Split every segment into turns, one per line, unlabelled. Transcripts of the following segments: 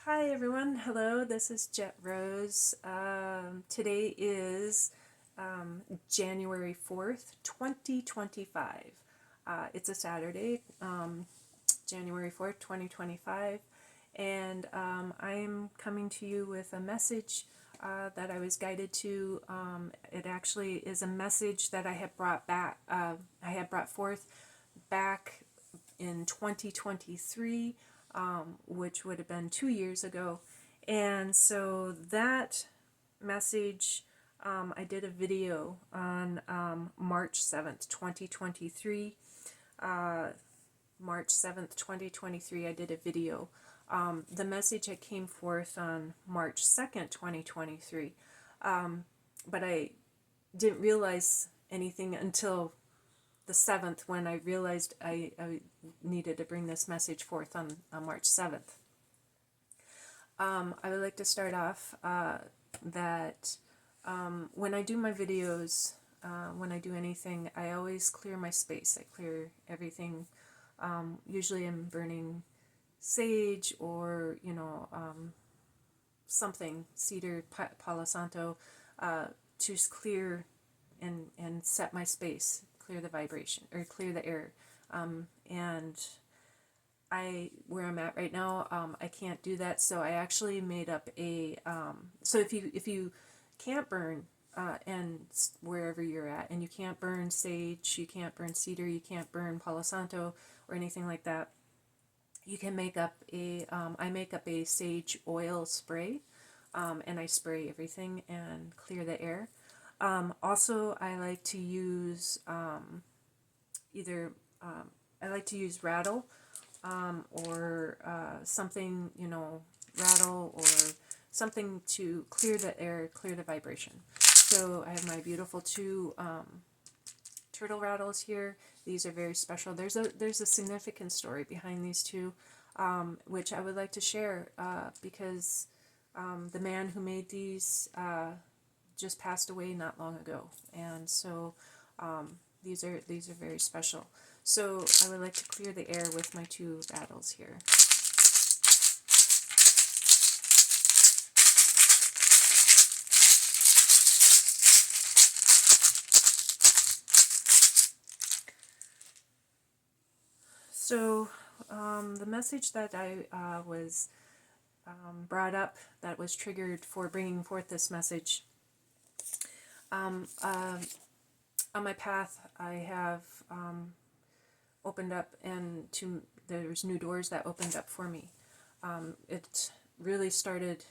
Hi everyone, hello, this is Jet Rose. Today is January 4th, 2025. It's a Saturday, January 4th, 2025, and I'm coming to you with a message that I was guided to. It actually is a message that I had brought forth back in 2023, which would have been 2 years ago. And so that message, I did a video on March 7th, 2023. March 7th, 2023, I did a video. The message had came forth on March 2nd, 2023. But I didn't realize anything until the 7th when I realized I needed to bring this message forth on March 7th. I would like to start off that when I do my videos, when I do anything, I always clear my space. I clear everything. Usually I'm burning sage or, something, cedar, palo santo, to clear and set my space, clear the vibration or clear the air. And where I'm at right now, I can't do that. So I actually made up so if you can't burn, and wherever you're at, and you can't burn sage, you can't burn cedar, you can't burn palo santo or anything like that, you can make up I make up a sage oil spray, and I spray everything and clear the air. Also, I like to use I like to use rattle, or something, rattle or something to clear the air, clear the vibration. So I have my beautiful two turtle rattles here. These are very special. There's a significant story behind these two, which I would like to share, because the man who made these just passed away not long ago, and so these are very special. So I would like to clear the air with my two rattles here. So the message that I was brought up, that was triggered for bringing forth this message. On my path, I have opened up, and there's new doors that opened up for me. It really started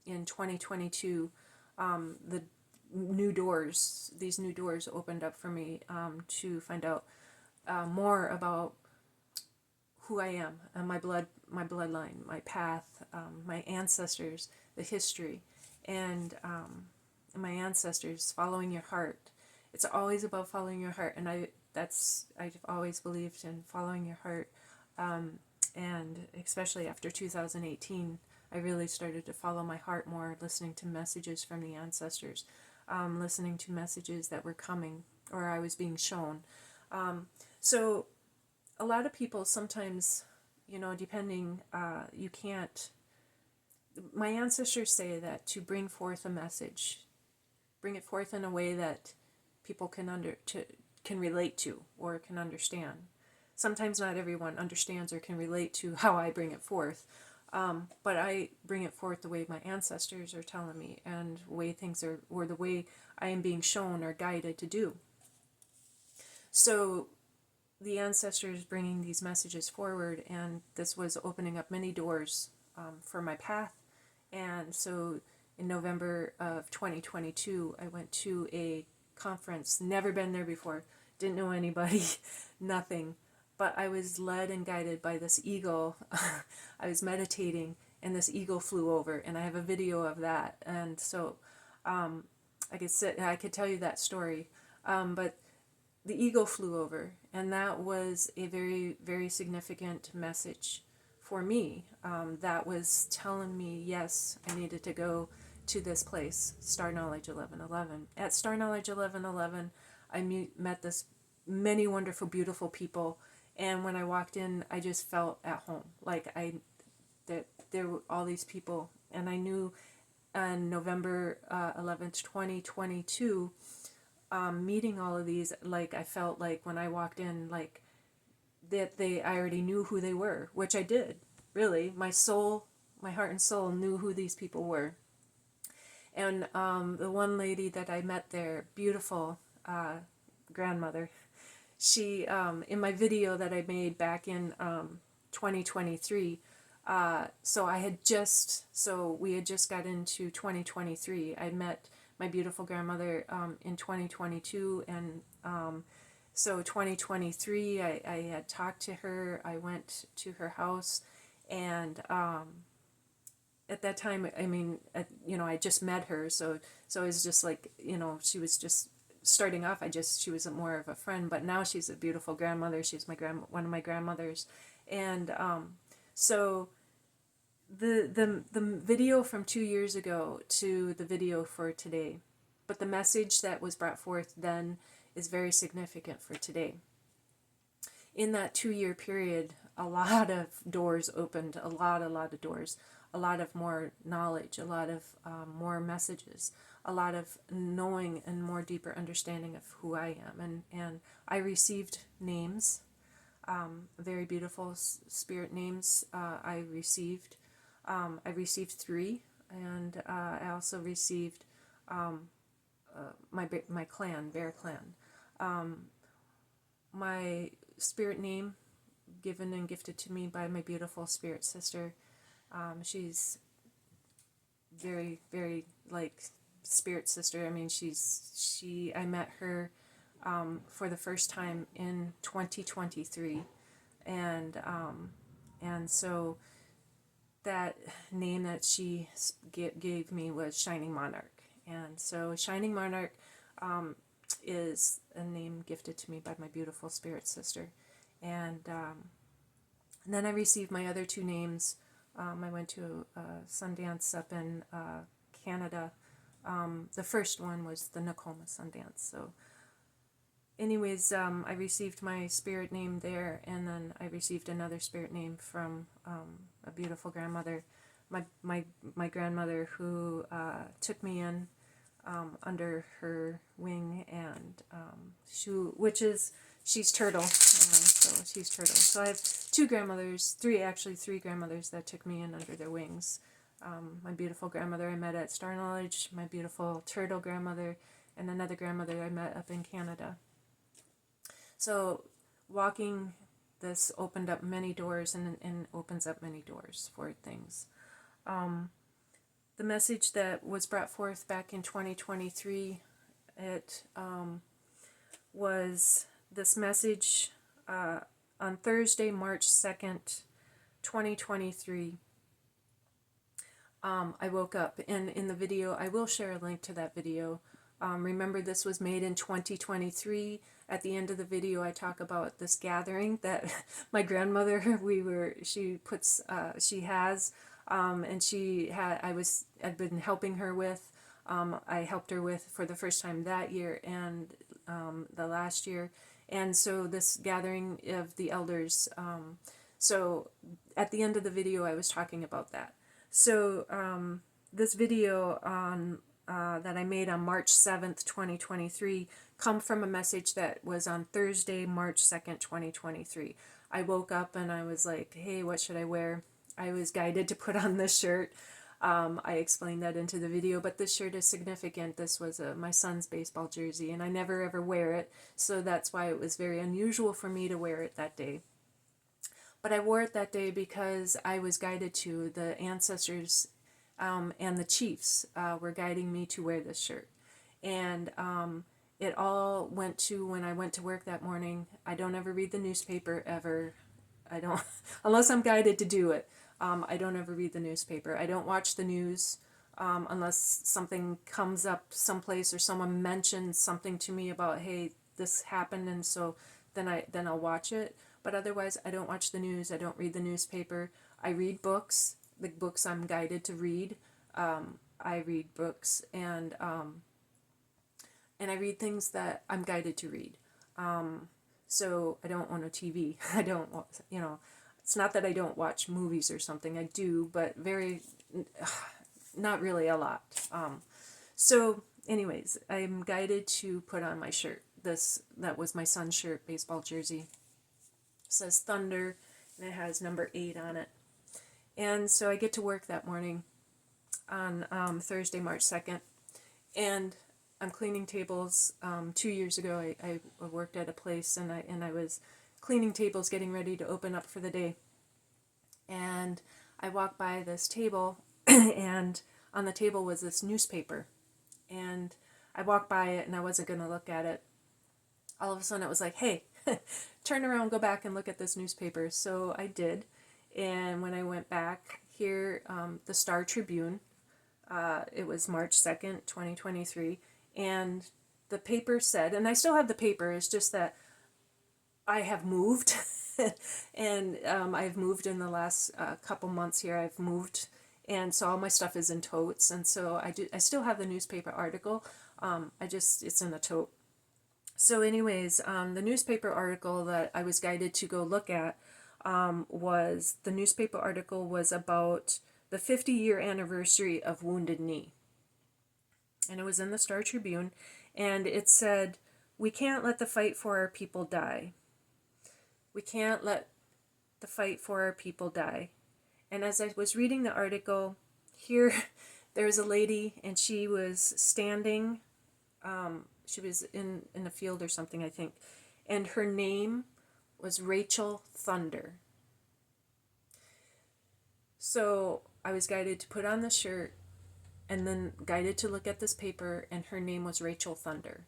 in 2022. The these new doors opened up for me to find out more about who I am, and my bloodline, my path, my ancestors, the history, and my ancestors, following your heart. It's always about following your heart, and I've always believed in following your heart, and especially after 2018, I really started to follow my heart more, listening to messages from the ancestors, listening to messages that were coming, or I was being shown. So a lot of people sometimes, depending, you can't. My ancestors say that to bring forth a message, bring it forth in a way that people can relate to or can understand. Sometimes not everyone understands or can relate to how I bring it forth, but I bring it forth the way my ancestors are telling me, and the way things are, or the way I am being shown or guided to do. So the ancestors bringing these messages forward, and this was opening up many doors for my path. And so in November of 2022, I went to a conference, never been there before, didn't know anybody, nothing, but I was led and guided by this eagle. I was meditating, and this eagle flew over, and I have a video of that. And so I could tell you that story, but the eagle flew over, and that was a very, very significant message for me. That was telling me, yes, I needed to go to this place, Star Knowledge 1111. At Star Knowledge 1111, I met this many wonderful, beautiful people, and when I walked in, I just felt at home. Like that there were all these people, and I knew on November 11th, 2022, meeting all of these, like I felt like when I walked in, like that I already knew who they were, which I did. Really, my soul, my heart and soul knew who these people were. And the one lady that I met there, beautiful grandmother, she, in my video that I made back in 2023, so we had just got into 2023. I met my beautiful grandmother in 2022, and so 2023, I had talked to her. I went to her house, and at that time, I mean, I just met her, so it was just like, she was just starting off. She was more of a friend, but now she's a beautiful grandmother. She's one of my grandmothers, and so the video from 2 years ago to the video for today, but the message that was brought forth then is very significant for today. In that 2 year period, a lot of doors opened, a lot of doors, a lot of more knowledge, a lot of more messages, a lot of knowing and more deeper understanding of who I am. And I received names, very beautiful spirit names. I received 3, and I also received my clan, Bear Clan. My spirit name given and gifted to me by my beautiful spirit sister. She's very, very like spirit sister. I mean, I met her for the first time in 2023, and so that name that she gave me was Shining Monarch. And so Shining Monarch is a name gifted to me by my beautiful spirit sister. And then I received my other 2 names. I went to a Sundance up in Canada. The first one was the Nakoma Sundance. So anyways, I received my spirit name there, and then I received another spirit name from a beautiful grandmother, my grandmother, who took me in under her wing, and she's Turtle, so she's Turtle. So I have 3 grandmothers that took me in under their wings. My beautiful grandmother I met at Star Knowledge, my beautiful Turtle grandmother, and another grandmother I met up in Canada. So walking this opened up many doors, and opens up many doors for things. The message that was brought forth back in 2023, it was this message on Thursday, March 2nd, 2023. I woke up, and in the video, I will share a link to that video. Remember, this was made in 2023. At the end of the video, I talk about this gathering that my grandmother, I'd been helping her with. I helped her with for the first time that year and the last year. And so this gathering of the elders, so at the end of the video, I was talking about that. So this video that I made on March 7th, 2023, come from a message that was on Thursday, March 2nd, 2023. I woke up and I was like, hey, what should I wear? I was guided to put on this shirt. I explained that into the video, but this shirt is significant. This was my son's baseball jersey, and I never ever wear it, so that's why it was very unusual for me to wear it that day. But I wore it that day because I was guided to. The ancestors and the chiefs were guiding me to wear this shirt. And it all went to when I went to work that morning. I don't ever read the newspaper, ever. I don't, unless I'm guided to do it. I don't ever read the newspaper. I don't watch the news unless something comes up someplace or someone mentions something to me about, hey, this happened, and so then I'll watch it. But otherwise, I don't watch the news. I don't read the newspaper. I read books, the books I'm guided to read. I read books, and I read things that I'm guided to read. So I don't own a TV. I don't, It's not that I don't watch movies or something. I do, but not really a lot. So anyways, I'm guided to put on my shirt. That was my son's shirt, baseball jersey. It says Thunder, and it has number 8 on it. And so I get to work that morning on Thursday, March 2nd, and I'm cleaning tables. 2 years ago, I worked at a place, and I was cleaning tables, getting ready to open up for the day. And I walked by this table, and on the table was this newspaper. And I walked by it, and I wasn't going to look at it. All of a sudden, it was like, hey, turn around, go back and look at this newspaper. So I did. And when I went back here, the Star Tribune, it was March 2nd, 2023, and the paper said, and I still have the paper, it's just that I have moved, and I've moved in the last couple months here, I've moved, and so all my stuff is in totes, and so I still have the newspaper article, it's in a tote. So anyways, the newspaper article that I was guided to go look at was about the 50-year anniversary of Wounded Knee. And it was in the Star Tribune, and it said, we can't let the fight for our people die. We can't let the fight for our people die. And as I was reading the article, here there was a lady, and she was standing, she was in a field or something, I think, and her name was Rachel Thunder. So I was guided to put on the shirt, and then guided to look at this paper, and her name was Rachel Thunder.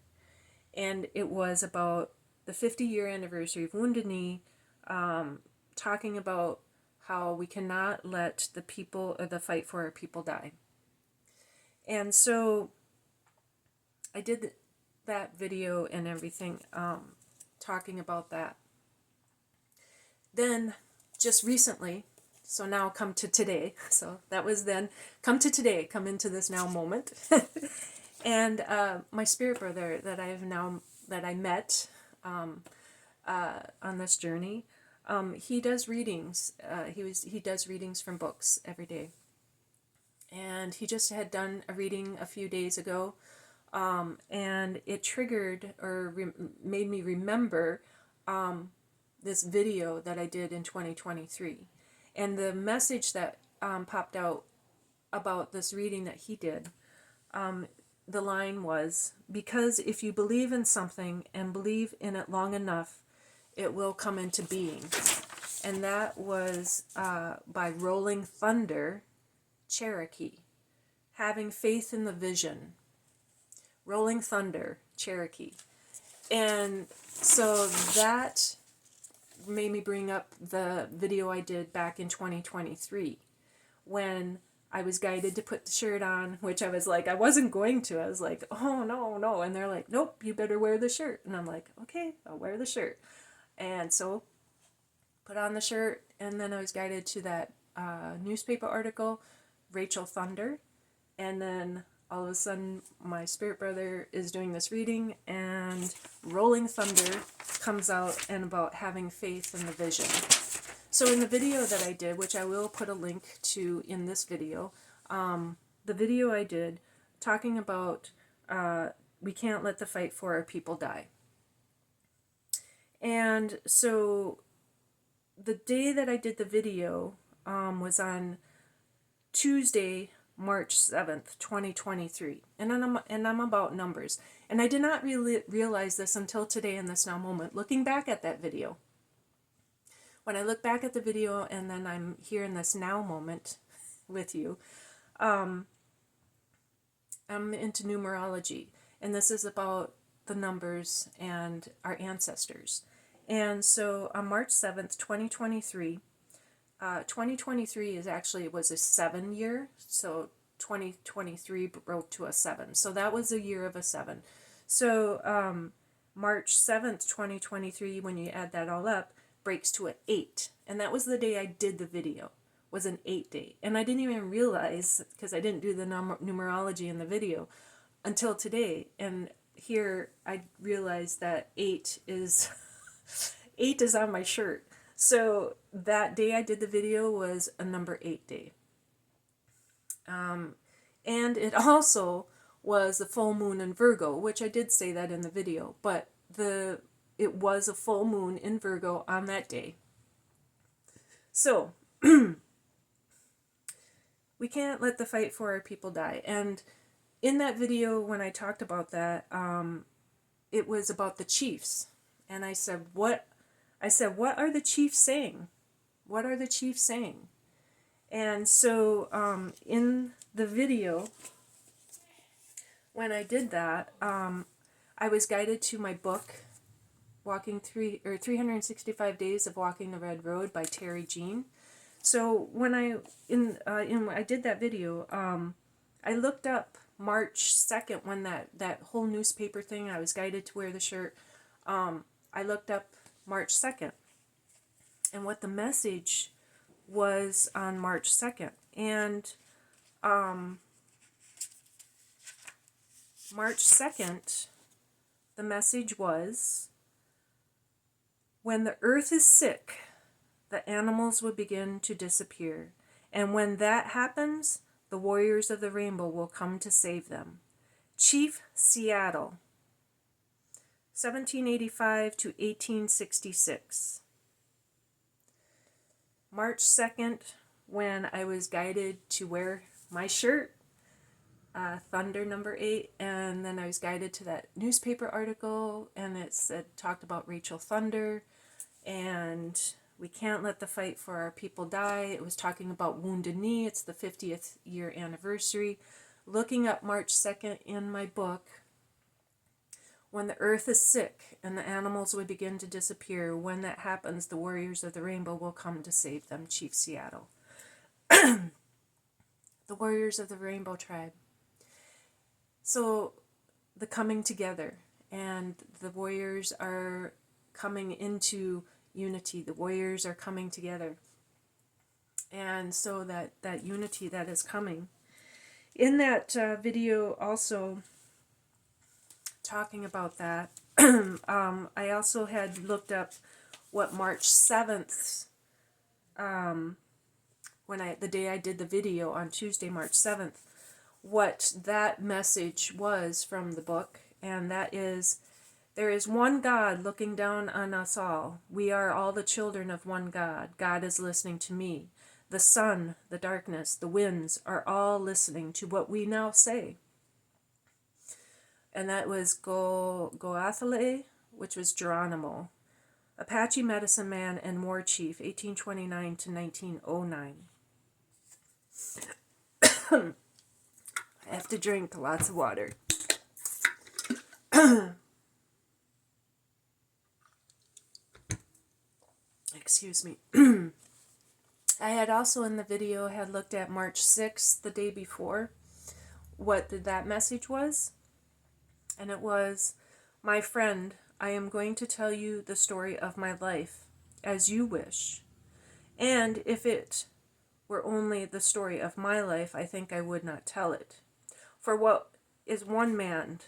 And it was about the 50-year anniversary of Wounded Knee, talking about how we cannot let the people, or the fight for our people, die. And so I did that video and everything, talking about that. Then, just recently, so now come to today, so that was then, come to today, come into this now moment, and my spirit brother that I met on this journey, he does readings, he does readings from books every day, and he just had done a reading a few days ago, and it triggered or made me remember this video that I did in 2023. And the message that popped out about this reading that he did, the line was, because if you believe in something and believe in it long enough, it will come into being. And that was by Rolling Thunder, Cherokee. Having faith in the vision. Rolling Thunder, Cherokee. And so that made me bring up the video I did back in 2023 when I was guided to put the shirt on, which I was like, I wasn't going to. I was like, oh, no. And they're like, nope, you better wear the shirt. And I'm like, okay, I'll wear the shirt. And so put on the shirt, and then I was guided to that newspaper article, Rachel Thunder. And then all of a sudden, my spirit brother is doing this reading, and Rolling Thunder comes out and about having faith in the vision. So in the video that I did, which I will put a link to in this video, the video I did talking about we can't let the fight for our people die. And so the day that I did the video was on Tuesday, March 7th, 2023. And I'm about numbers. And I did not really realize this until today in this now moment, looking back at that video. When I look back at the video and then I'm here in this now moment with you, I'm into numerology. And this is about the numbers and our ancestors. And so on March 7th, 2023, 2023 was a 7 year, so 2023 broke to a 7. So that was a year of a 7. So March 7th, 2023, when you add that all up, breaks to an 8. And that was the day I did the video, was an 8 day. And I didn't even realize, because I didn't do the numerology in the video, until today. And here I realized that 8 is 8 is on my shirt. So that day I did the video was a number 8 day. And it also was the full moon in Virgo, which I did say that in the video, but it was a full moon in Virgo on that day. So we can't let the fight for our people die. And in that video, when I talked about that, it was about the chiefs. And I said, what are the chiefs saying? What are the chiefs saying? And so in the video, when I did that, I was guided to my book, 365 Days of Walking the Red Road by Terri Jean. So when I did that video, I looked up March 2nd when that whole newspaper thing, I was guided to wear the shirt. I looked up March 2nd and what the message was on March 2nd. And March 2nd, the message was, when the earth is sick, the animals will begin to disappear. And when that happens, the warriors of the rainbow will come to save them. Chief Seattle, 1785 to 1866. March 2nd, when I was guided to wear my shirt, Thunder number 8, and then I was guided to that newspaper article, and it talked about Rachel Thunder, and we can't let the fight for our people die. It was talking about Wounded Knee. It's the 50th year anniversary. Looking up March 2nd in my book, when the earth is sick and the animals would begin to disappear, when that happens, the warriors of the rainbow will come to save them. Chief Seattle. The warriors of the rainbow tribe. So the coming together, and the warriors are coming into unity. The warriors are coming together. And so that unity that is coming. In that video also talking about that, I also had looked up what March 7th, the day I did the video on Tuesday, March 7th, what that message was from the book, and that is, there is one God looking down on us all. We are all the children of one God. God is listening to me. The sun, the darkness, the winds are all listening to what we now say. And that was Goathale, which was Geronimo, Apache medicine man and war chief, 1829 to 1909. I have to drink lots of water. Excuse me. I had also in the video had looked at March 6th, the day before, what that message was. And it was, my friend, I am going to tell you the story of my life as you wish. And if it were only the story of my life, I think I would not tell it. For what is one man,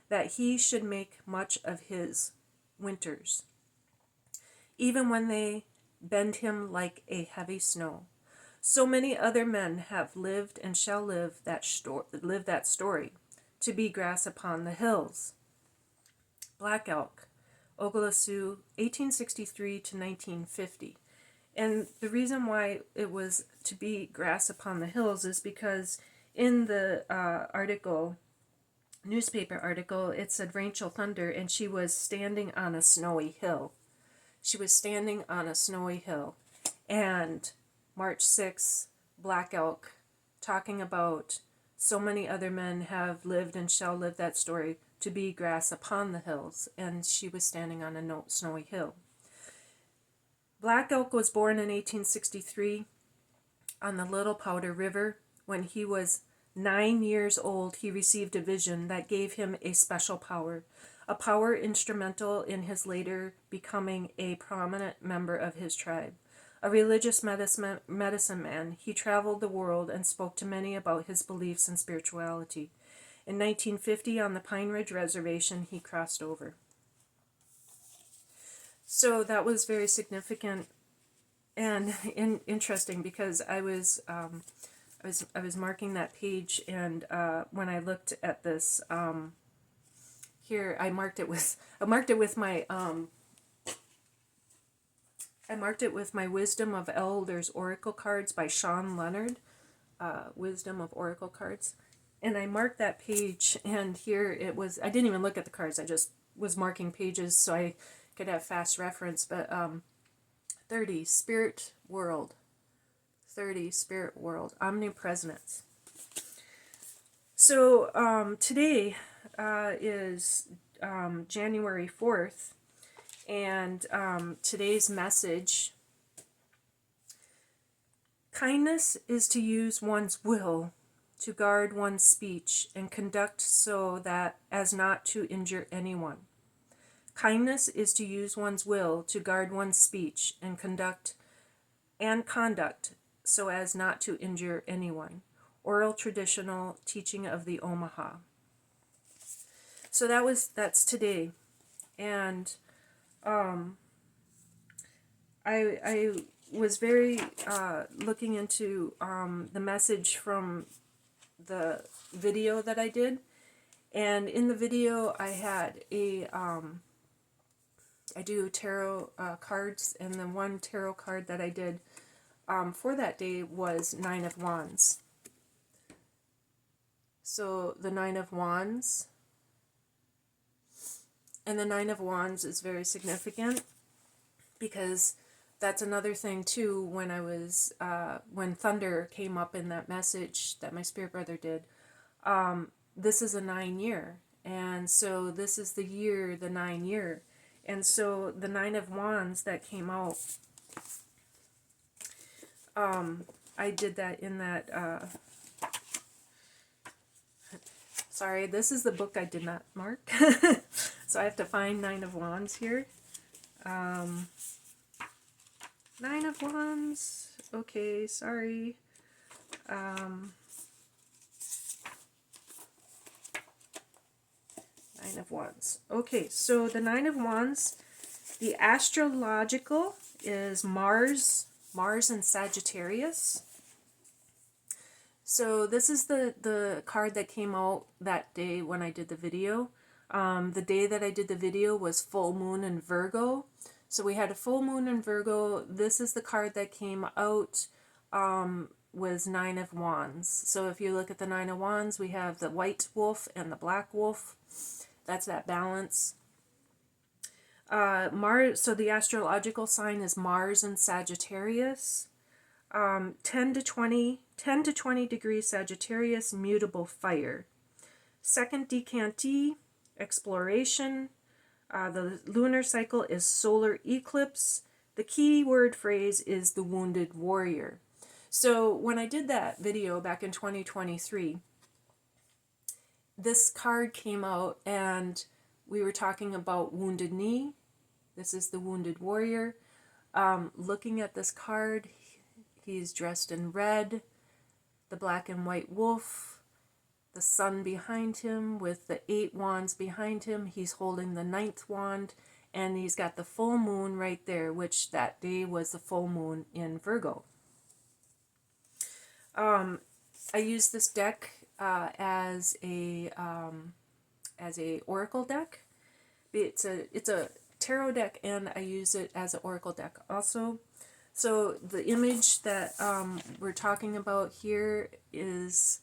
that he should make much of his winters, even when they bend him like a heavy snow. So many other men have lived and shall live that story, to be grass upon the hills. Black Elk, Oglala-Sioux, 1863 to 1950. And the reason why it was to be grass upon the hills is because in the newspaper article, it said Rachel Thunder, and she was standing on a snowy hill. She was standing on a snowy hill. And March 6th, Black Elk, talking about so many other men have lived and shall live that story, to be grass upon the hills, and she was standing on a snowy hill. Black Elk was born in 1863 on the Little Powder River. When he was 9 years old, he received a vision that gave him a special power, a power instrumental in his later becoming a prominent member of his tribe. A religious medicine man, he traveled the world and spoke to many about his beliefs and spirituality. In 1950, on the Pine Ridge Reservation, he crossed over. So that was very significant and interesting, because I was marking that page, and when I looked at this here, I marked it with my Wisdom of Elders Oracle cards by Shawn, Leonard. Wisdom of Oracle cards, and I marked that page, and here it was. I didn't even look at the cards, I just was marking pages so I could have fast reference. But 30 Spirit World, 30 Spirit World, Omnipresence. So today is January 4th, and today's message: kindness is to use one's will to guard one's speech and conduct so that as not to injure anyone. Kindness is to use one's will to guard one's speech and conduct so as not to injure anyone. Oral traditional teaching of the Omaha. So that's today. And I was very looking into the message from the video that I did, and in the video I had I do tarot cards, and the one tarot card that I did for that day was Nine of Wands. So the Nine of Wands, and the Nine of Wands is very significant, because that's another thing too. When I was when thunder came up in that message that my spirit brother did, this is a 9 year, and so this is the year, the 9 year, and so the Nine of Wands that came out, I did that in that. Sorry, this is the book I did not mark, so I have to find Nine of Wands here. Nine of Wands. Okay, sorry. Nine of Wands. Okay, so the Nine of Wands, the astrological is Mars and Sagittarius. So this is the card that came out that day when I did the video. The day that I did the video was full moon in Virgo. So we had a full moon in Virgo. This is the card that came out, was Nine of Wands. So if you look at the Nine of Wands, we have the white wolf and the black wolf. That's that balance. Mars. So the astrological sign is Mars and Sagittarius. 10 to 20 degrees Sagittarius, mutable fire. Second decantee, exploration. The lunar cycle is solar eclipse. The key word phrase is the wounded warrior. So when I did that video back in 2023, this card came out, and we were talking about wounded knee. This is the wounded warrior. Looking at this card, he's dressed in red, the black and white wolf, the sun behind him with the 8 wands behind him. He's holding the 9th wand, and he's got the full moon right there, which that day was the full moon in Virgo. I use this deck as a oracle deck. It's a tarot deck, and I use it as an oracle deck also. So the image that we're talking about here is,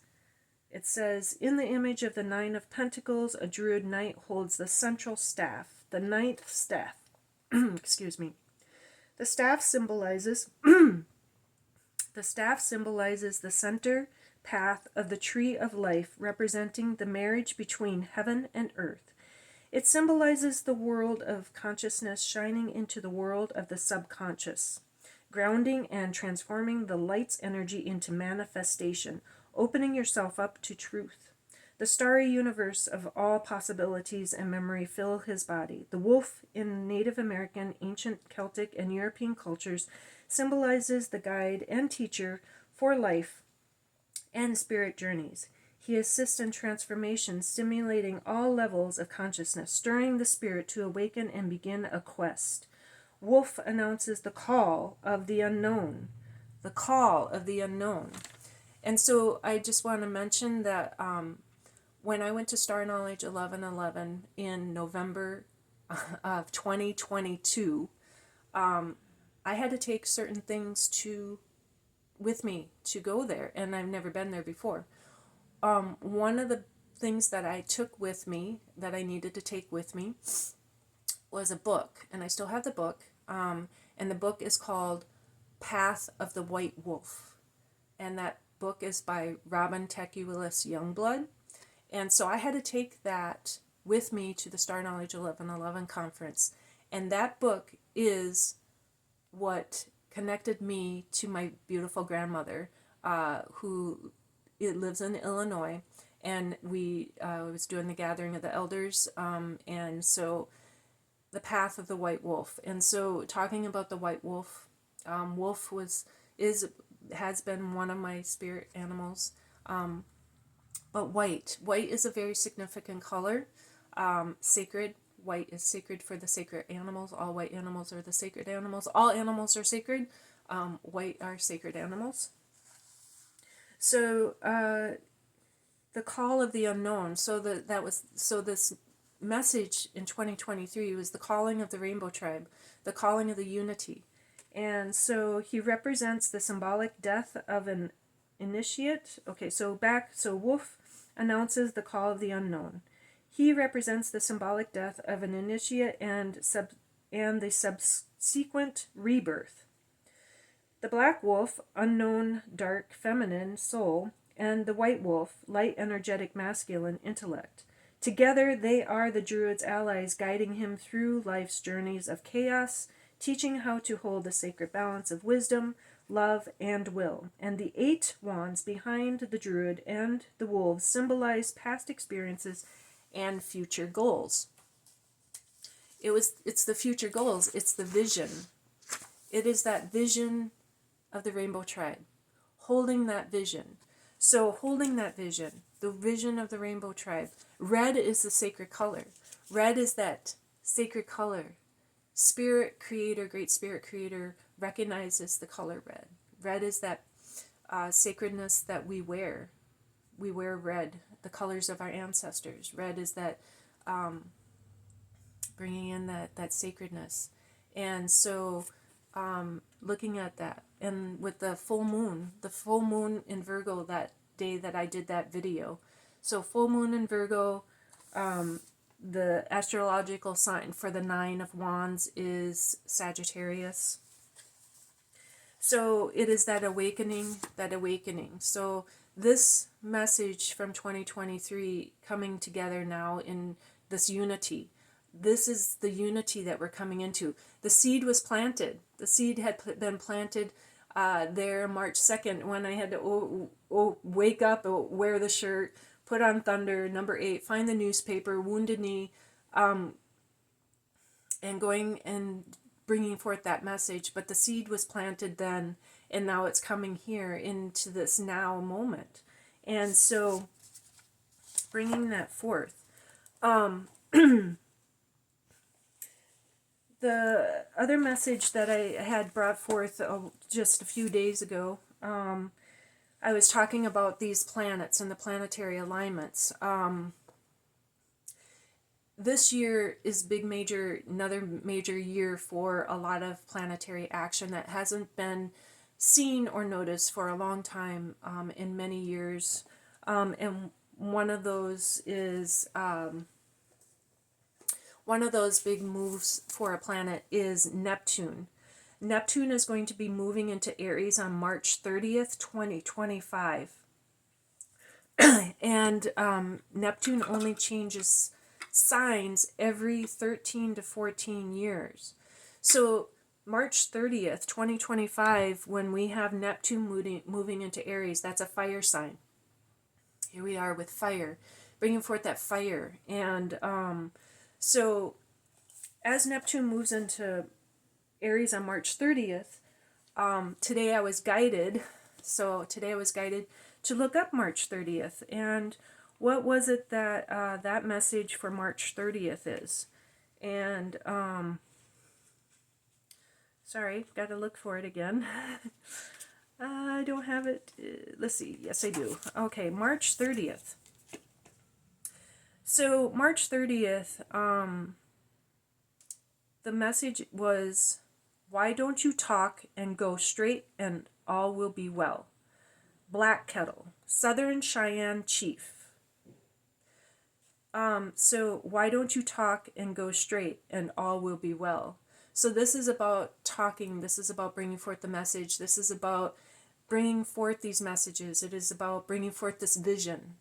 it says, in the image of the 9 of Pentacles, a druid knight holds the central staff, the 9th staff. Excuse me. The staff symbolizes the center path of the tree of life, representing the marriage between heaven and earth. It symbolizes the world of consciousness shining into the world of the subconscious, grounding and transforming the light's energy into manifestation, opening yourself up to truth. The starry universe of all possibilities and memory fill his body. The wolf in Native American, ancient Celtic, and European cultures symbolizes the guide and teacher for life and spirit journeys. He assists in transformation, stimulating all levels of consciousness, stirring the spirit to awaken and begin a quest. Wolf announces the call of the unknown. The call of the unknown. And so I just want to mention that when I went to Star Knowledge 1111 in November of 2022, I had to take certain things with me to go there, and I've never been there before. One of the things that I took with me, that I needed to take with me, was a book, and I still have the book, and the book is called Path of the White Wolf, and that book is by Robin Teculis Youngblood. And so I had to take that with me to the Star Knowledge 1111 conference, and that book is what connected me to my beautiful grandmother, who lives in Illinois, and we was doing the gathering of the elders, and so the Path of the White Wolf. And so talking about the white wolf, wolf has been one of my spirit animals, but white is a very significant color, sacred. White is sacred for the sacred animals. All white animals are the sacred animals. All animals are sacred. White are sacred animals. So the call of the unknown. So this message in 2023 was the calling of the Rainbow Tribe, the calling of the unity. And so he represents the symbolic death of an initiate. Okay, so Wolf announces the call of the unknown. He represents the symbolic death of an initiate and the subsequent rebirth. The black wolf, unknown, dark, feminine soul, and the white wolf, light, energetic, masculine intellect. Together, they are the druid's allies, guiding him through life's journeys of chaos, teaching how to hold the sacred balance of wisdom, love, and will. And the 8 wands behind the druid and the wolves symbolize past experiences and future goals. It's the future goals. It's the vision. It is that vision of the Rainbow Tribe, holding that vision. So holding that vision, the vision of the Rainbow Tribe. Red is the sacred color. Red is that sacred color. Spirit creator, great spirit creator, recognizes the color red. Red is that sacredness that we wear. We wear red, the colors of our ancestors. Red is that bringing in that sacredness. And so looking at that, and with the full moon in Virgo that day that I did that video. So full moon in Virgo, the astrological sign for the 9 of Wands is Sagittarius. So it is that awakening. So this message from 2023 coming together now in this unity. This is the unity that we're coming into. The seed was planted. The seed had been planted there March 2nd when I had to wake up, wear the shirt, put on Thunder, number 8, find the newspaper, Wounded Knee, and going and bringing forth that message. But the seed was planted then, and now it's coming here into this now moment. And so bringing that forth. The other message that I had brought forth just a few days ago, I was talking about these planets and the planetary alignments. This year is another major year for a lot of planetary action that hasn't been seen or noticed for a long time, in many years. And one of those is... one of those big moves for a planet is Neptune. Neptune is going to be moving into Aries on March 30th, 2025. And Neptune only changes signs every 13 to 14 years. So March 30th, 2025, when we have Neptune moving into Aries, that's a fire sign. Here we are with fire, bringing forth that fire. And so as Neptune moves into Aries on March 30th, today I was guided to look up March 30th. And what was it that that message for March 30th is? And Sorry, got to look for it again. I don't have it. Let's see. Yes, I do. Okay, March 30th. So, March 30th, the message was, "Why don't you talk and go straight and all will be well?" Black Kettle, Southern Cheyenne Chief. So why don't you talk and go straight and all will be well? So this is about talking. This is about bringing forth the message. This is about bringing forth these messages. It is about bringing forth this vision,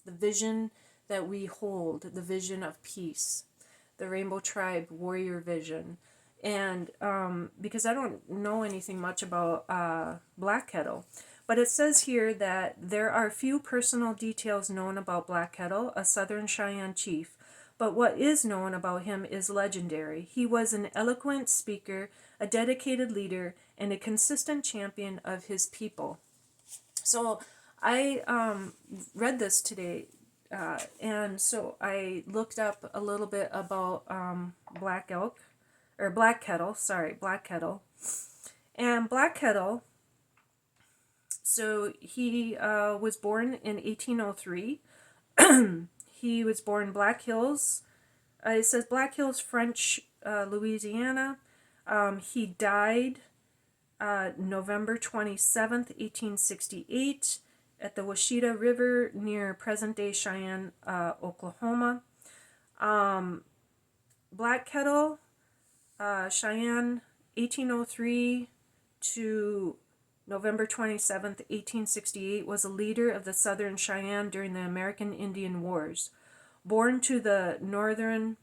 the vision that we hold, the vision of peace, the Rainbow Tribe warrior vision. And because I don't know anything much about Black Kettle, but it says here that there are few personal details known about Black Kettle, a Southern Cheyenne chief, but what is known about him is legendary. He was an eloquent speaker, a dedicated leader, and a consistent champion of his people. So I read this today, and so I looked up a little bit about Black Kettle. And Black Kettle, so he was born in 1803. He was born Black Hills. It says Black Hills, French, Louisiana. He died November 27th, 1868 at the Washita River near present-day Cheyenne, Oklahoma. Black Kettle, Cheyenne, 1803 to November 27th, 1868, was a leader of the Southern Cheyenne during the American Indian Wars. Born to the northern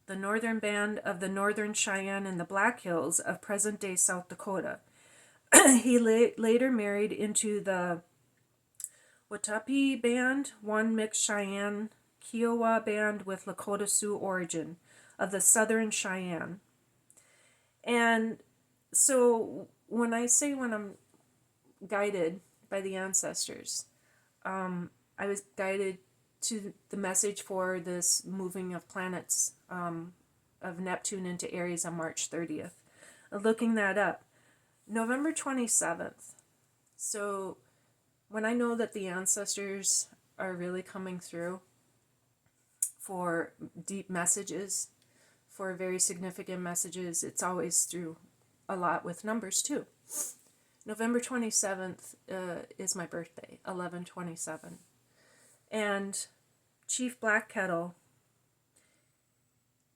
band of the Northern Cheyenne in the Black Hills of present-day South Dakota. He later married into the Watapi band, one mixed Cheyenne Kiowa band with Lakota Sioux origin of the Southern Cheyenne. And so when I'm guided by the ancestors, I was guided to the message for this moving of planets of Neptune into Aries on March 30th. Looking that up, November 27th. So when I know that the ancestors are really coming through for deep messages, for very significant messages, it's always through a lot with numbers too. November 27th is my birthday, 11/27. And Chief Black Kettle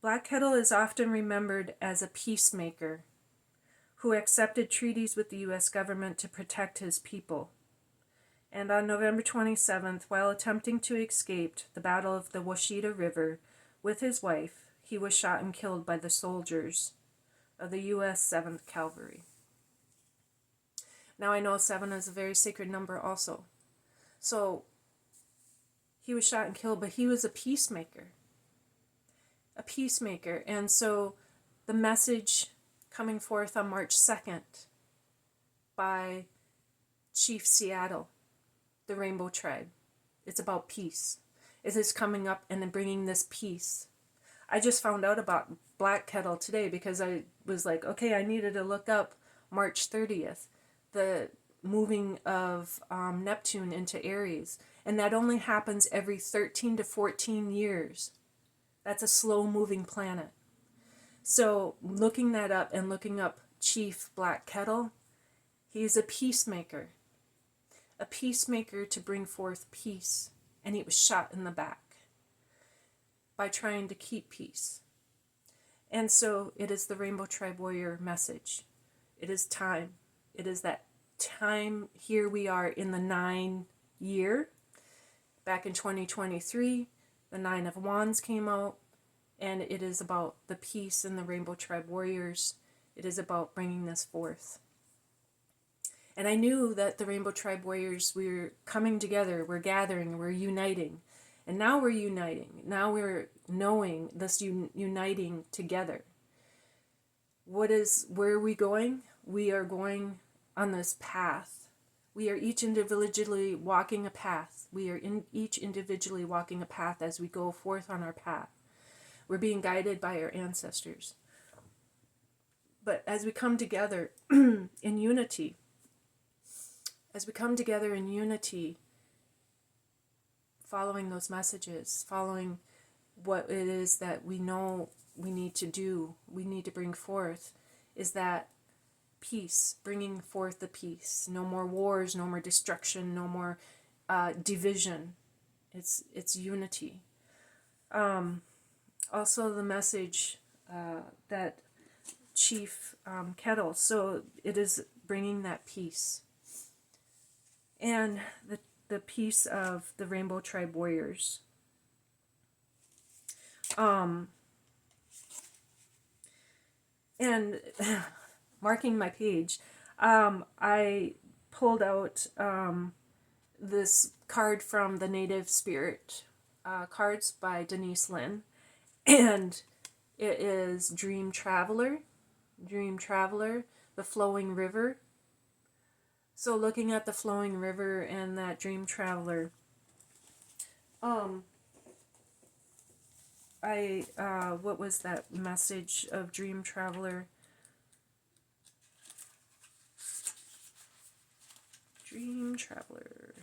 is often remembered as a peacemaker who accepted treaties with the U.S. government to protect his people. And on November 27th, while attempting to escape the Battle of the Washita River with his wife, he was shot and killed by the soldiers of the U.S. 7th Cavalry. Now I know 7 is a very sacred number also. So he was shot and killed, but he was a peacemaker. A peacemaker. And so the message coming forth on March 2nd by Chief Seattle, the Rainbow Tribe, it's about peace. It is coming up and bringing this peace. I just found out about Black Kettle today because I was like, okay, I needed to look up March 30th, the moving of Neptune into Aries. And that only happens every 13 to 14 years. That's a slow-moving planet. So looking that up and looking up Chief Black Kettle, he's a peacemaker to bring forth peace. And he was shot in the back by trying to keep peace. And so it is the Rainbow Tribe Warrior message. It is time. It is that time. Here we are in the 9 year. Back in 2023, the 9 of Wands came out, and it is about the peace and the Rainbow Tribe Warriors. It is about bringing this forth. And I knew that the Rainbow Tribe Warriors, we're coming together, we're gathering, we're uniting. And now we're uniting. Now we're knowing this uniting together. Where are we going? We are going on this path. We are each individually walking a path. We are each individually walking a path as we go forth on our path. We're being guided by our ancestors. But as we come together in unity, following those messages, following what it is that we know we need to do, we need to bring forth, is that peace, bringing forth the peace. No more wars, no more destruction, no more division. It's unity. Also the message that Chief Kettle, so it is bringing that peace. And the peace of the Rainbow Tribe Warriors. And marking my page, I pulled out this card from the Native Spirit cards by Denise, Linn, and it is Dream Traveler, the flowing river. So looking at the flowing river and that Dream Traveler, what was that message of Dream Traveler? Dream Traveler.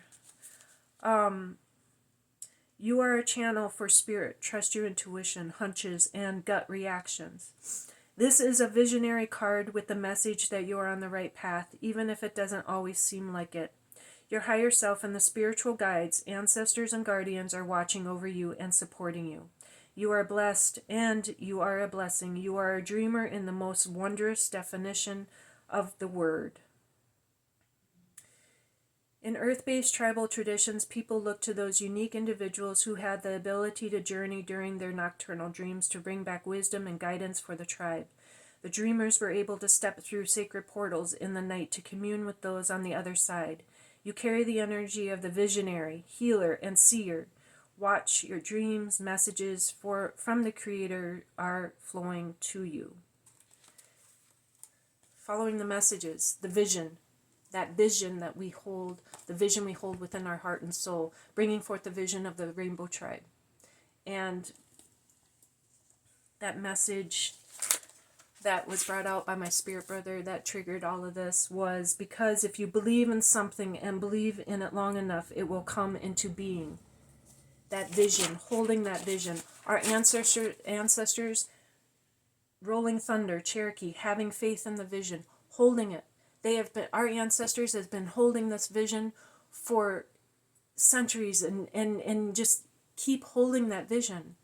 You are a channel for spirit. Trust your intuition, hunches, and gut reactions. This is a visionary card with the message that you are on the right path, even if it doesn't always seem like it. Your higher self and the spiritual guides, ancestors, and guardians are watching over you and supporting you. You are blessed, and you are a blessing. You are a dreamer in the most wondrous definition of the word. In earth-based tribal traditions, people look to those unique individuals who had the ability to journey during their nocturnal dreams to bring back wisdom and guidance for the tribe. The dreamers were able to step through sacred portals in the night to commune with those on the other side. You carry the energy of the visionary, healer, and seer. Watch your dreams, messages from the Creator are flowing to you. Following the messages, the vision, that vision that we hold, the vision we hold within our heart and soul, bringing forth the vision of the Rainbow Tribe. And that message that was brought out by my spirit brother that triggered all of this was, because if you believe in something and believe in it long enough, it will come into being. That vision, holding that vision. Our ancestors, Rolling Thunder, Cherokee, having faith in the vision, holding it. Our ancestors have been holding this vision for centuries and just keep holding that vision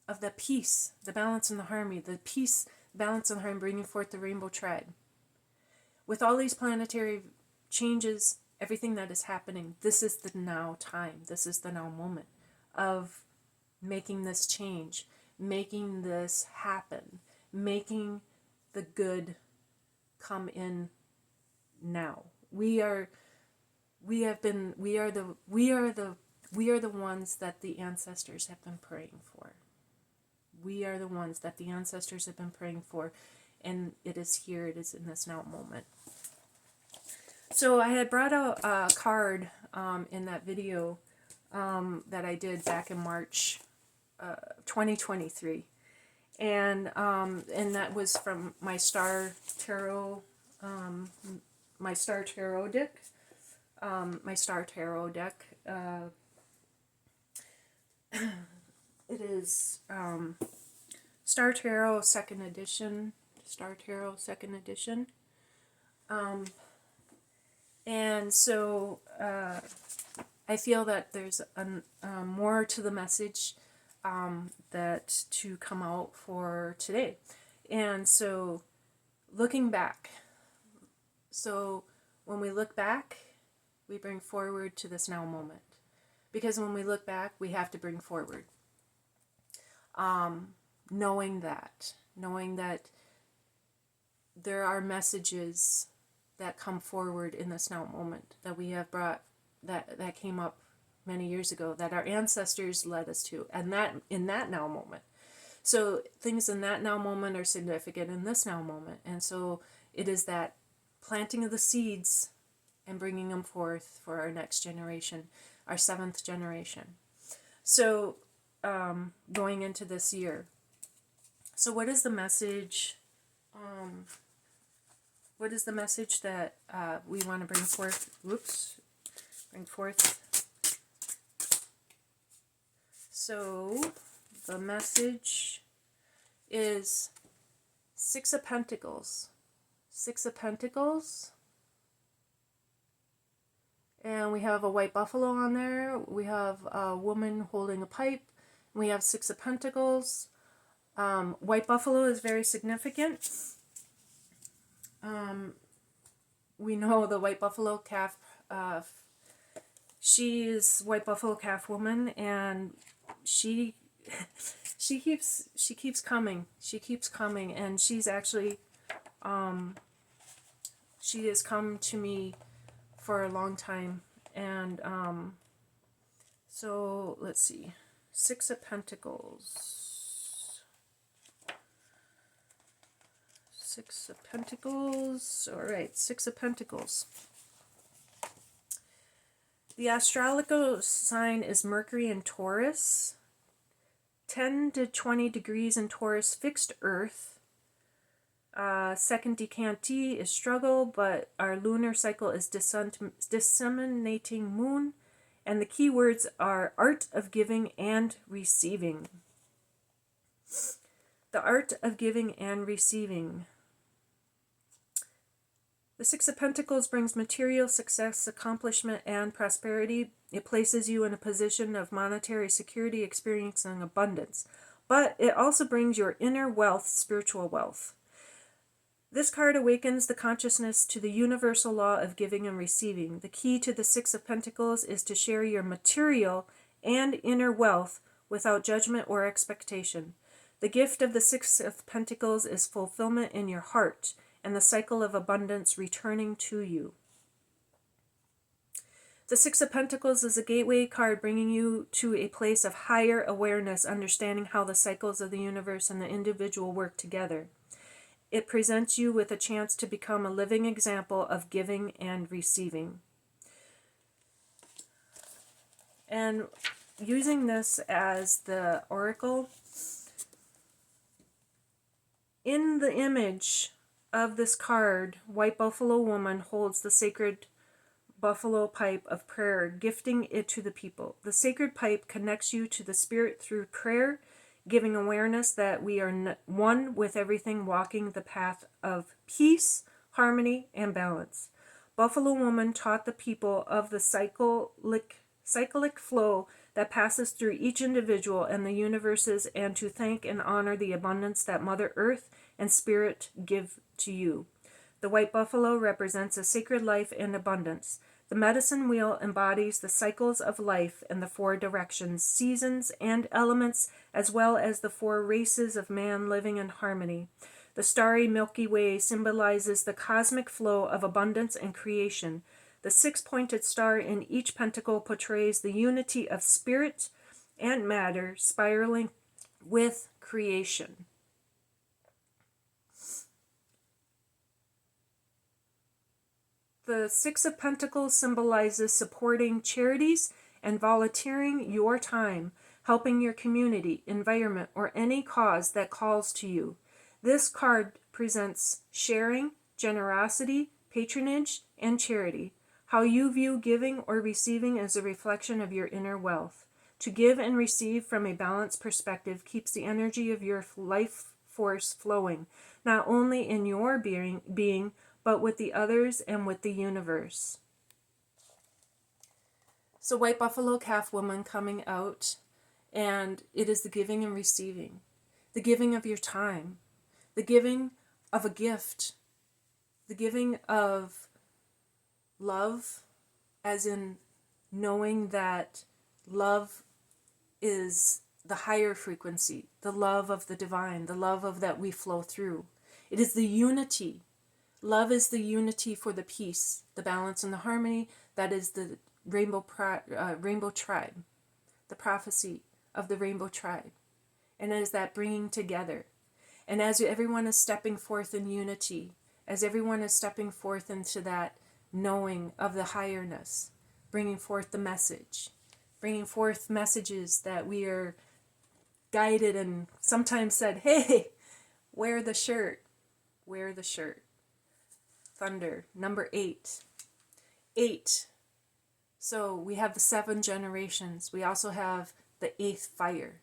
of the peace, the balance and the harmony, the peace, balance and harmony, bringing forth the Rainbow Tribe. With all these planetary changes, everything that is happening, this is the now time, this is the now moment of making this change, making this happen, making the good come in now. We are the ones that the ancestors have been praying for. We are the ones that the ancestors have been praying for, and it is here, it is in this now moment. So I had brought out a card in that video that I did back in March 2023, and that was from my Star Tarot, deck. It is Star Tarot second edition. And so I feel that there's more to the message that to come out for today. And so looking back. So when we look back, we bring forward to this now moment. Because when we look back, we have to bring forward. Knowing that there are messages that come forward in this now moment that we have brought, that came up many years ago, that our ancestors led us to, and that in that now moment. So things in that now moment are significant in this now moment, and so it is that planting of the seeds and bringing them forth for our next generation, our 7th generation. So going into this year. So what is the message what is the message that we want to bring forth? Bring forth. So the message is Six of Pentacles. Six of Pentacles. And we have a white buffalo on there. We have a woman holding a pipe. We have Six of Pentacles. White buffalo is very significant. We know the white buffalo calf. She is white buffalo calf woman, and she keeps coming. She keeps coming, and she's actually she has come to me for a long time. And so let's see, Six of Pentacles. Six of Pentacles. All right, Six of Pentacles. The astrological sign is Mercury in Taurus. 10 to 20 degrees in Taurus, fixed earth. Second decantee is struggle, but our lunar cycle is disseminating moon. And the key words are art of giving and receiving. The art of giving and receiving. The Six of Pentacles brings material success, accomplishment, and prosperity. It places you in a position of monetary security, experiencing abundance. But it also brings your inner wealth, spiritual wealth. This card awakens the consciousness to the universal law of giving and receiving. The key to the Six of Pentacles is to share your material and inner wealth without judgment or expectation. The gift of the Six of Pentacles is fulfillment in your heart and the cycle of abundance returning to you. The Six of Pentacles is a gateway card bringing you to a place of higher awareness, understanding how the cycles of the universe and the individual work together. It presents you with a chance to become a living example of giving and receiving. And using this as the oracle, in the image of this card, White Buffalo Woman holds the sacred buffalo pipe of prayer, gifting it to the people. The sacred pipe connects you to the spirit through prayer, giving awareness that we are one with everything, walking the path of peace, harmony, and balance. Buffalo Woman taught the people of the cyclic flow that passes through each individual and the universes, and to thank and honor the abundance that Mother Earth and Spirit give to you. The white buffalo represents a sacred life and abundance. The medicine wheel embodies the cycles of life and the four directions, seasons, and elements, as well as the four races of man living in harmony. The starry Milky Way symbolizes the cosmic flow of abundance and creation. The six-pointed star in each pentacle portrays the unity of spirit and matter spiraling with creation. The Six of Pentacles symbolizes supporting charities and volunteering your time, helping your community, environment, or any cause that calls to you. This card presents sharing, generosity, patronage, and charity. How you view giving or receiving is a reflection of your inner wealth. To give and receive from a balanced perspective keeps the energy of your life force flowing, not only in your being but with the others and with the universe. So White Buffalo Calf Woman coming out, and it is the giving and receiving. The giving of your time. The giving of a gift. The giving of love, as in knowing that love is the higher frequency, the love of the divine, the love of that we flow through. It is the unity. Love is the unity for the peace, the balance, and the harmony. That is the rainbow tribe, the prophecy of the rainbow tribe. And it is that bringing together. And as everyone is stepping forth in unity, as everyone is stepping forth into that knowing of the highness, bringing forth the message, bringing forth messages that we are guided and sometimes said, hey, wear the shirt. wear the shirt. Thunder, number 8. 8. So we have the 7 generations. We also have the 8th fire.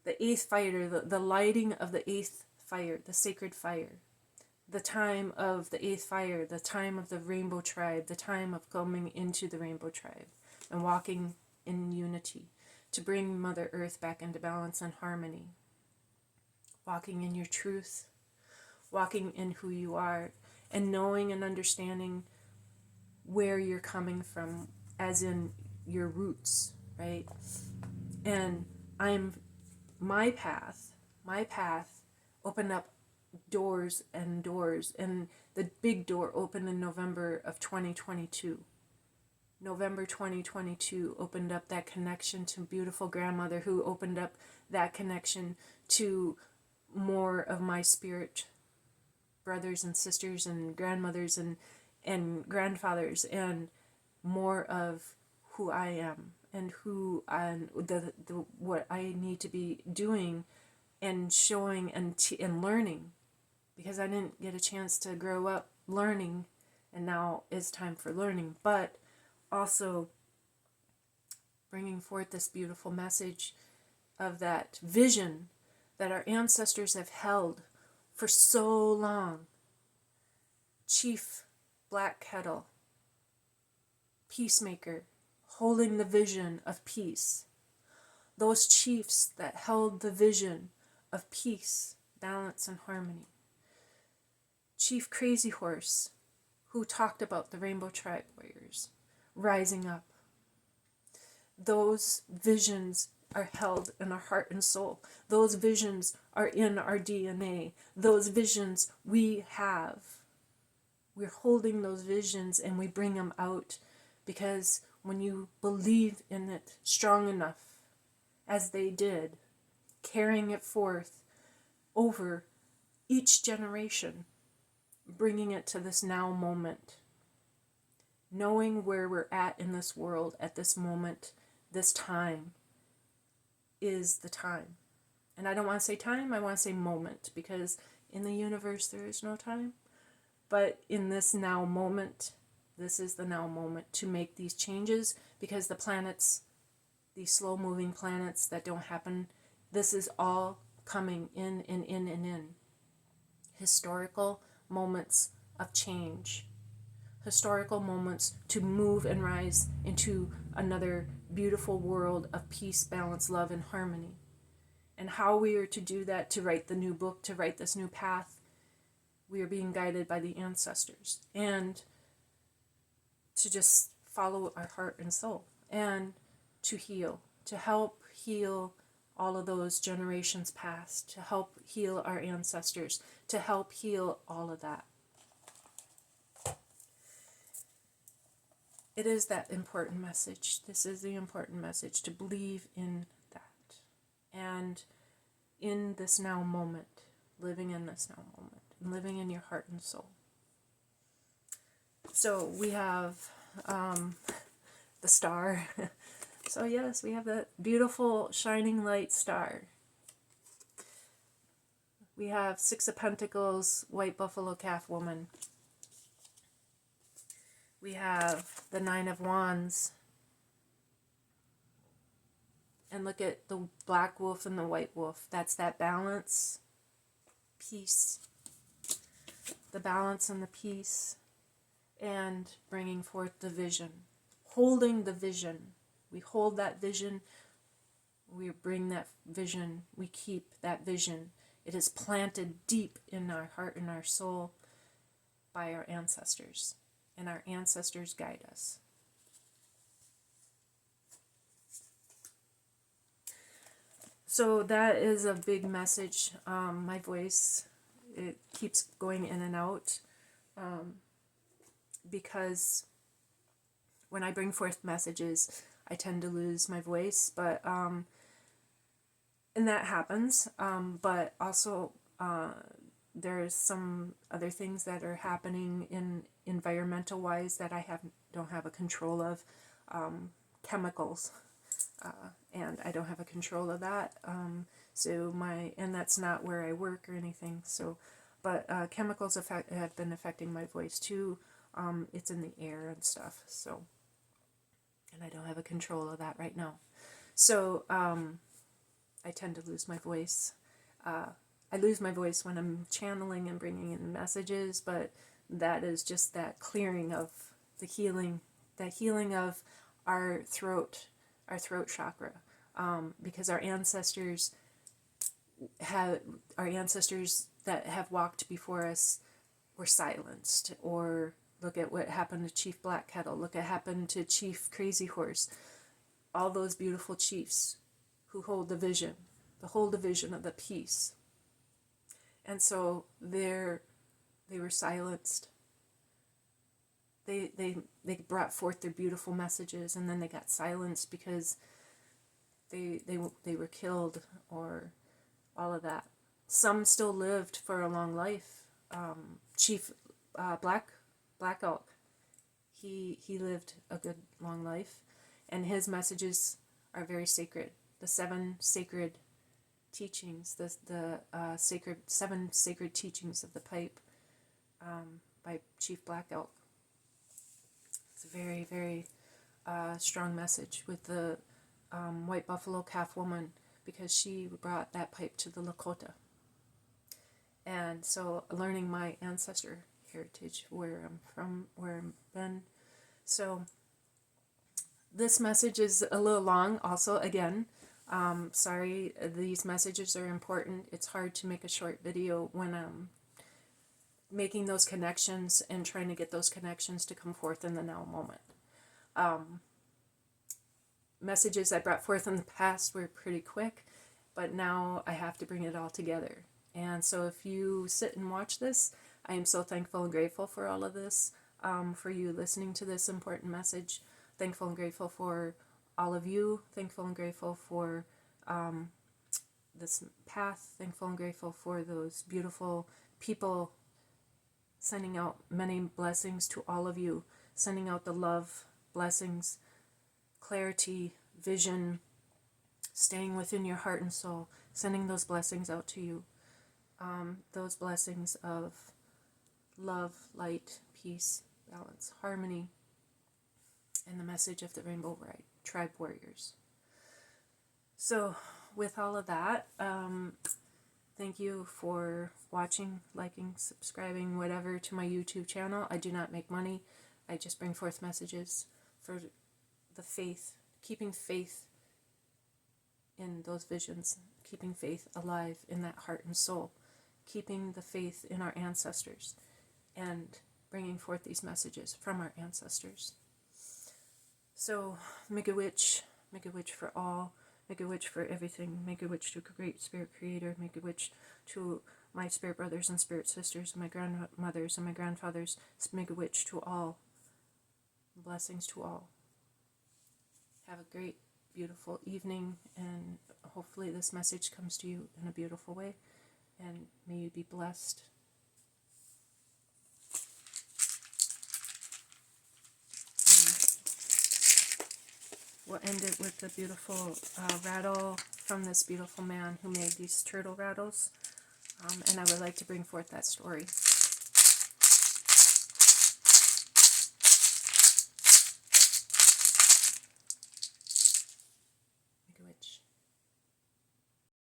The 8th fire, the lighting of the 8th fire, the sacred fire. The time of the 8th fire, the time of the rainbow tribe, the time of coming into the rainbow tribe and walking in unity to bring Mother Earth back into balance and harmony. Walking in your truth, walking in who you are, and knowing and understanding where you're coming from, as in your roots, right? And my path opened up doors and doors, and the big door opened in November of 2022. November 2022 opened up that connection to beautiful grandmother, who opened up that connection to more of my spirit brothers and sisters and grandmothers and grandfathers, and more of who I am and who and the what I need to be doing and showing and learning, because I didn't get a chance to grow up learning, and now it's time for learning, but also bringing forth this beautiful message of that vision that our ancestors have held for so long. Chief Black Kettle, peacemaker, holding the vision of peace. Those chiefs that held the vision of peace, balance, and harmony. Chief Crazy Horse, who talked about the Rainbow Tribe Warriors rising up. Those visions are held in our heart and soul. Those visions are in our DNA. Those visions we have. We're holding those visions and we bring them out, because when you believe in it strong enough, as they did, carrying it forth over each generation, bringing it to this now moment, knowing where we're at in this world at this moment, this time is the time. And I don't want to say time, I want to say moment, because in the universe there is no time. But in this now moment, this is the now moment to make these changes, because the planets, these slow moving planets that don't happen, this is all coming in and in and in. Historical moments of change. Historical moments to move and rise into another beautiful world of peace, balance, love, and harmony. And how we are to do that, to write the new book, to write this new path, we are being guided by the ancestors, and to just follow our heart and soul, and to heal, to help heal all of those generations past, to help heal our ancestors, to help heal all of that. It is that important message. This is the important message, to believe in that. And in this now moment, living in this now moment, and living in your heart and soul. So we have the star. So yes, we have that beautiful shining light star. We have 6 of Pentacles, white buffalo calf woman. We have the 9 of Wands. And look at the black wolf and the white wolf. That's that balance, peace. The balance and the peace, and bringing forth the vision. Holding the vision. We hold that vision. We bring that vision. We keep that vision. It is planted deep in our heart and our soul by our ancestors. And our ancestors guide us. So that is a big message. My voice, it keeps going in and out, because when I bring forth messages, I tend to lose my voice, but and that happens, but also there's some other things that are happening in environmental wise that I don't have a control of, chemicals, and I don't have a control of that, and that's not where I work or anything, so but chemicals have been affecting my voice too. It's in the air and stuff, so, and I don't have a control of that right now. So I tend to lose my voice. I lose my voice when I'm channeling and bringing in messages, but that is just that clearing of the healing, that healing of our throat chakra, because our ancestors that have walked before us were silenced. Or look at what happened to Chief Black Kettle. Look at what happened to Chief Crazy Horse. All those beautiful chiefs who hold the whole division of the peace. And so they were silenced. They brought forth their beautiful messages, and then they got silenced because they were killed, or all of that. Some still lived for a long life. Chief Black Elk, he lived a good long life, and his messages are very sacred. The 7 sacred teachings, the seven sacred teachings of the pipe, by Chief Black Elk. It's a very, very strong message with the White Buffalo Calf woman, because she brought that pipe to the Lakota. And so learning my ancestor heritage, where I'm from, where I've been. So this message is a little long also, again. Sorry, these messages are important. It's hard to make a short video when I'm making those connections and trying to get those connections to come forth in the now moment. Messages I brought forth in the past were pretty quick, but now I have to bring it all together. And so if you sit and watch this, I am so thankful and grateful for all of this, for you listening to this important message. Thankful and grateful for all of you. Thankful and grateful for this path. Thankful and grateful for those beautiful people. Sending out many blessings to all of you. Sending out the love, blessings, clarity, vision, staying within your heart and soul. Sending those blessings out to you. Those blessings of love, light, peace, balance, harmony, and the message of the Rainbow Tribe Warriors. So with all of that, thank you for watching, liking, subscribing, whatever, to my YouTube channel. I do not make money. I just bring forth messages for the faith, keeping faith in those visions, keeping faith alive in that heart and soul, keeping the faith in our ancestors, and bringing forth these messages from our ancestors. So, make a witch for all, make a witch for everything, make a witch to Great Spirit Creator, make a witch to my spirit brothers and spirit sisters, my grandmothers and my grandfathers, make a witch to all, blessings to all. Have a great, beautiful evening, and hopefully this message comes to you in a beautiful way, and may you be blessed. We'll end it with a beautiful rattle from this beautiful man who made these turtle rattles, and I would like to bring forth that story.